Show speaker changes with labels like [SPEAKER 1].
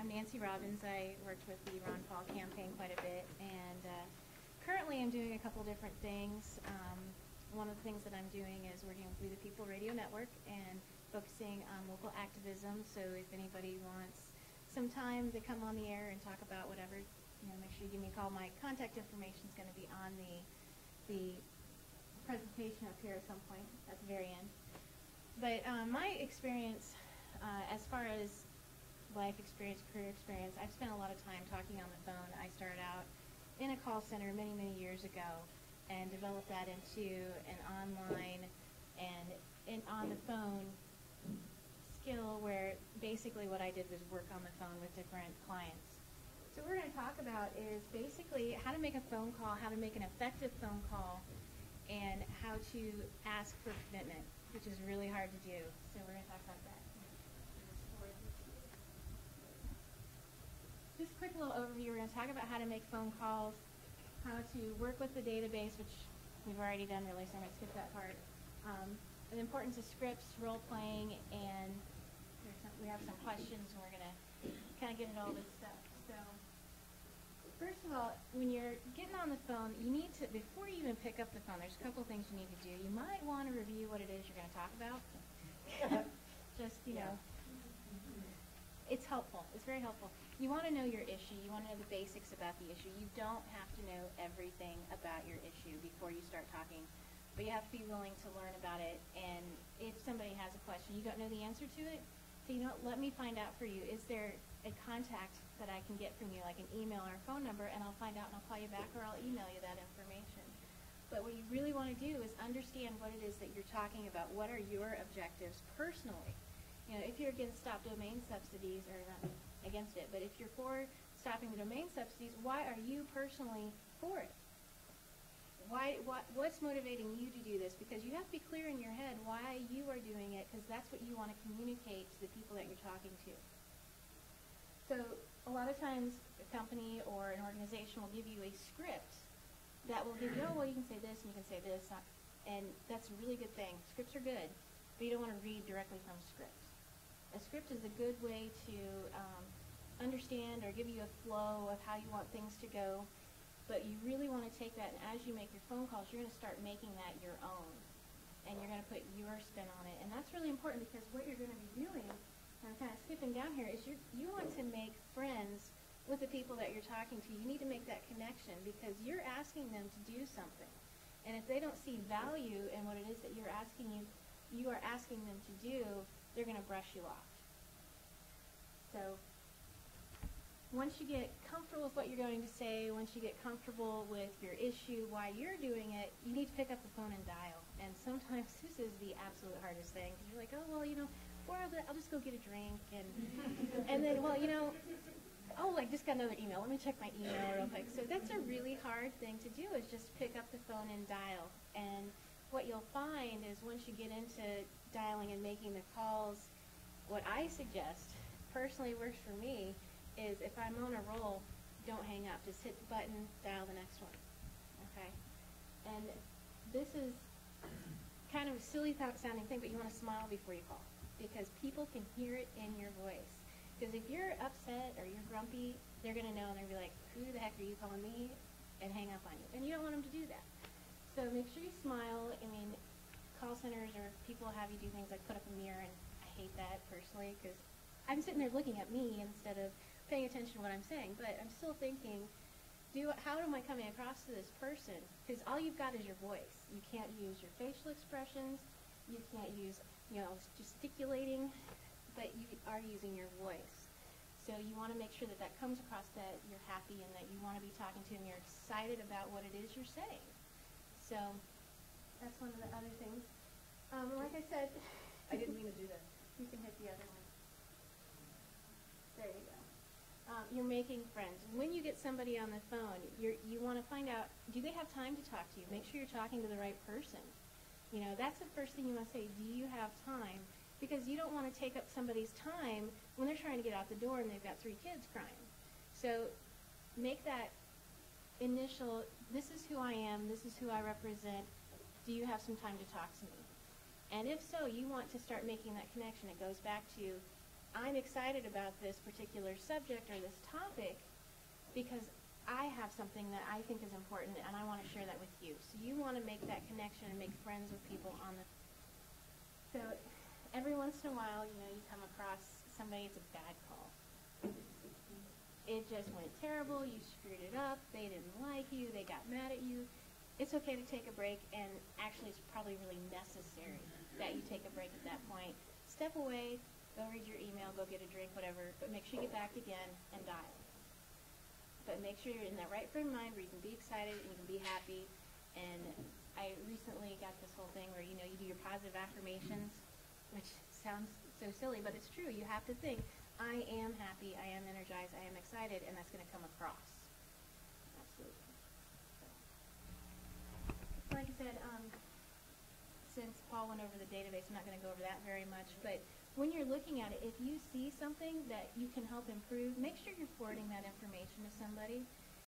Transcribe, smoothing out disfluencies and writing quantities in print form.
[SPEAKER 1] I'm Nancy Robbins. I worked with the Ron Paul campaign quite a bit, and currently I'm doing a couple different things. One of the things that I'm doing is working with We the People Radio Network and focusing on local activism. So if anybody wants some time to come on the air and talk about whatever, make sure you give me a call. My contact information is going to be on the presentation up here at some point at the very end. But my experience, as far as life experience, career experience, I've spent a lot of time talking on the phone. I started out in a call center many, many years ago and developed that into an online and on the phone skill where basically what I did was work on the phone with different clients. So what we're going to talk about is basically how to make a phone call, how to make an effective phone call, and how to ask for commitment, which is really hard to do. So we're going to talk about that. Just a quick little overview. We're going to talk about how to make phone calls, how to work with the database, which we've already done really, so I'm going to skip that part. The importance of scripts, role-playing, and we have some questions, and we're going to kind of get into all this stuff. So first of all, when you're getting on the phone, you need to, before you even pick up the phone, there's a couple things you need to do. You might want to review what it is you're going to talk about. Just, you know, it's helpful. It's very helpful. You want to know your issue. You want to know the basics about the issue. You don't have to know everything about your issue before you start talking, but you have to be willing to learn about it. And if somebody has a question, you don't know the answer to it, so let me find out for you. Is there a contact that I can get from you, like an email or a phone number, and I'll find out and I'll call you back, or I'll email you that information. But what you really want to do is understand what it is that you're talking about. What are your objectives personally? If you're against Stop Domain Subsidies, or not against it, but if you're for stopping the domain subsidies, why are you personally for it? What's motivating you to do this? Because you have to be clear in your head why you are doing it, because that's what you want to communicate to the people that you're talking to. So a lot of times a company or an organization will give you a script that will give you, oh, well, you can say this and you can say this, and that's a really good thing. Scripts are good, but you don't want to read directly from scripts. A script is a good way to understand or give you a flow of how you want things to go, but you really want to take that, and as you make your phone calls, you're going to start making that your own, and you're going to put your spin on it. And that's really important, because what you're going to be doing, and I'm kind of skipping down here, is you want to make friends with the people that you're talking to. You need to make that connection, because you're asking them to do something, and if they don't see value in what it is that you are asking them to do, they're going to brush you off. So once you get comfortable with what you're going to say, once you get comfortable with your issue, why you're doing it, you need to pick up the phone and dial. And sometimes this is the absolute hardest thing, because you're like, oh, well, or I'll just go get a drink, and then, well, oh, I just got another email. Let me check my email real quick. So that's a really hard thing to do, is just pick up the phone and dial. And what you'll find is once you get into dialing and making the calls, what I suggest, personally works for me, is if I'm on a roll, don't hang up. Just hit the button, dial the next one. Okay? And this is kind of a silly sounding thing, but you want to smile before you call, because people can hear it in your voice. Because if you're upset or you're grumpy, they're going to know, and they're going to be like, who the heck are you calling me? And hang up on you. And you don't want them to do that. So make sure you smile. I mean, call centers or people have you do things like put up a mirror, and I hate that personally, because I'm sitting there looking at me instead of paying attention to what I'm saying. But I'm still thinking, how am I coming across to this person? Because all you've got is your voice. You can't use your facial expressions. You can't use, gesticulating, but you are using your voice. So you want to make sure that that comes across, that you're happy and that you want to be talking to them, you're excited about what it is you're saying. So that's one of the other things. Like I said, I didn't mean to do that. You can hit the other one. There you go. You're making friends. When you get somebody on the phone, you want to find out, do they have time to talk to you? Make sure you're talking to the right person. That's the first thing you want to say. Do you have time? Because you don't want to take up somebody's time when they're trying to get out the door and they've got 3 kids crying. So make that initial, this is who I am, this is who I represent, do you have some time to talk to me? And if so, you want to start making that connection. It goes back to I'm excited about this particular subject or this topic because I have something that I think is important and I want to share that with you. So you want to make that connection and make friends with people on the... So every once in a while, you know, you come across somebody, it's a bad call. It just went terrible, you screwed it up, they didn't like you, they got mad at you. It's okay to take a break, and actually it's probably really necessary that you take a break at that point. Step away, go read your email, go get a drink, whatever, but make sure you get back again and dial. But make sure you're in that right frame of mind where you can be excited and you can be happy. And I recently got this whole thing where, you know, you do your positive affirmations, which sounds so silly, but it's true. You have to think, I am happy, I am energized, I am excited, and that's going to come across. Absolutely. So, like I said, since Paul went over the database, I'm not going to go over that very much, but when you're looking at it, if you see something that you can help improve, make sure you're forwarding that information to somebody.